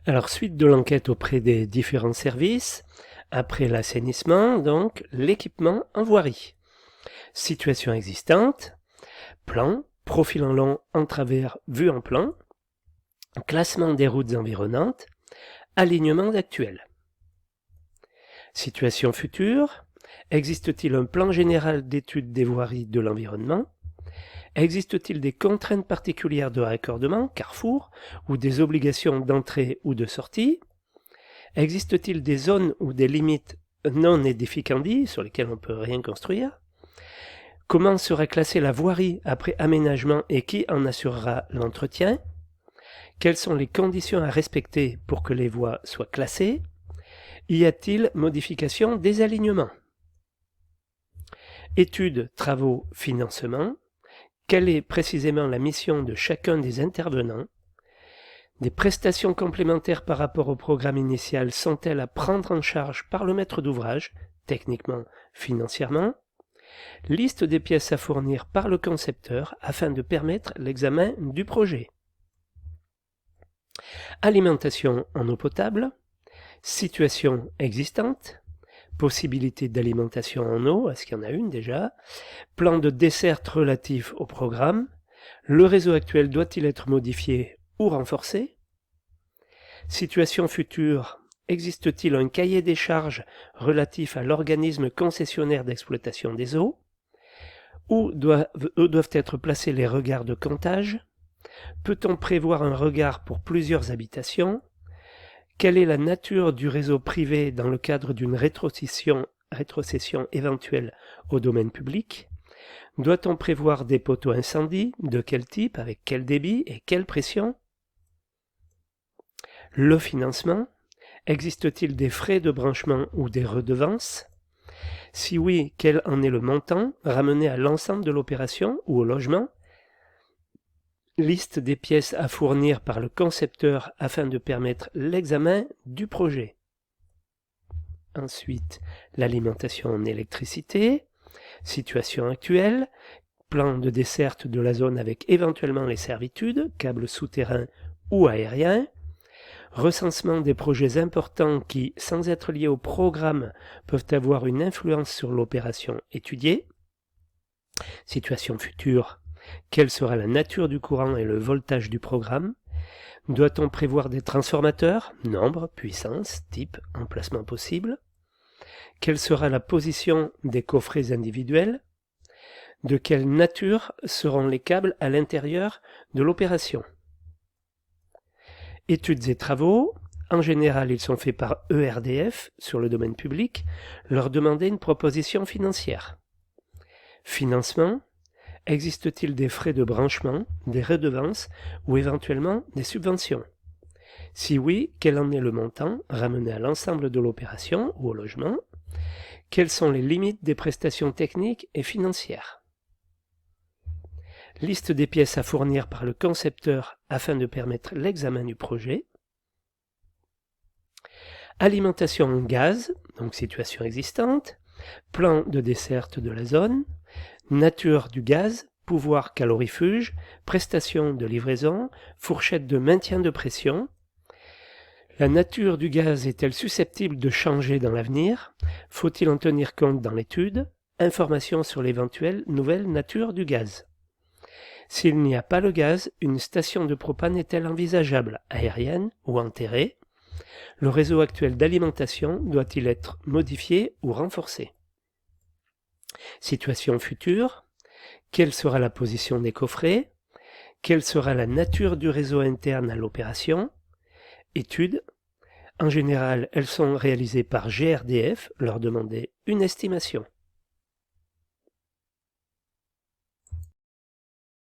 Alors, suite de l'enquête auprès des différents services, après l'assainissement, donc, l'équipement en voirie. Situation existante, plan, profil en long, en travers, vue en plan, classement des routes environnantes, alignement actuel. Situation future, existe-t-il un plan général d'étude des voiries de l'environnement? Existe-t-il des contraintes particulières de raccordement, carrefour, ou des obligations d'entrée ou de sortie? Existe-t-il des zones ou des limites non édificandi sur lesquelles on ne peut rien construire? Comment sera classée la voirie après aménagement et qui en assurera l'entretien? Quelles sont les conditions à respecter pour que les voies soient classées? Y a-t-il modification des alignements? Études, travaux, financement. Quelle est précisément la mission de chacun des intervenants? Des prestations complémentaires par rapport au programme initial sont-elles à prendre en charge par le maître d'ouvrage, techniquement, financièrement? Liste des pièces à fournir par le concepteur afin de permettre l'examen du projet. Alimentation en eau potable. Situation existante. Possibilité d'alimentation en eau, est-ce qu'il y en a une déjà? Plan de desserte relatif au programme. Le réseau actuel doit-il être modifié ou renforcé? Situation future, existe-t-il un cahier des charges relatif à l'organisme concessionnaire d'exploitation des eaux? Où doivent être placés les regards de comptage? Peut-on prévoir un regard pour plusieurs habitations? Quelle est la nature du réseau privé dans le cadre d'une rétrocession éventuelle au domaine public? Doit-on prévoir des poteaux incendie? De quel type? Avec quel débit et quelle pression? Le financement. Existe-t-il des frais de branchement ou des redevances? Si oui, quel en est le montant ramené à l'ensemble de l'opération ou au logement? Liste des pièces à fournir par le concepteur afin de permettre l'examen du projet. Ensuite, l'alimentation en électricité, situation actuelle, plan de desserte de la zone avec éventuellement les servitudes, câbles souterrains ou aériens, recensement des projets importants qui, sans être liés au programme, peuvent avoir une influence sur l'opération étudiée, situation future, quelle sera la nature du courant et le voltage du programme? Doit-on prévoir des transformateurs? Nombre, puissance, type, emplacement possible? Quelle sera la position des coffrets individuels? De quelle nature seront les câbles à l'intérieur de l'opération? Études et travaux. En général, ils sont faits par ERDF sur le domaine public. Leur demander une proposition financière. Financement. Existe-t-il des frais de branchement, des redevances ou éventuellement des subventions? Si oui, quel en est le montant ramené à l'ensemble de l'opération ou au logement? Quelles sont les limites des prestations techniques et financières? Liste des pièces à fournir par le concepteur afin de permettre l'examen du projet. Alimentation en gaz, donc situation existante. Plan de desserte de la zone. Nature du gaz, pouvoir calorifuge, prestation de livraison, fourchette de maintien de pression. La nature du gaz est-elle susceptible de changer dans l'avenir? Faut-il en tenir compte dans l'étude? Information sur l'éventuelle nouvelle nature du gaz. S'il n'y a pas le gaz, une station de propane est-elle envisageable, aérienne ou enterrée? Le réseau actuel d'alimentation doit-il être modifié ou renforcé? Situation future. Quelle sera la position des coffrets? Quelle sera la nature du réseau interne à l'opération? Études. En général, elles sont réalisées par GRDF, leur demander une estimation.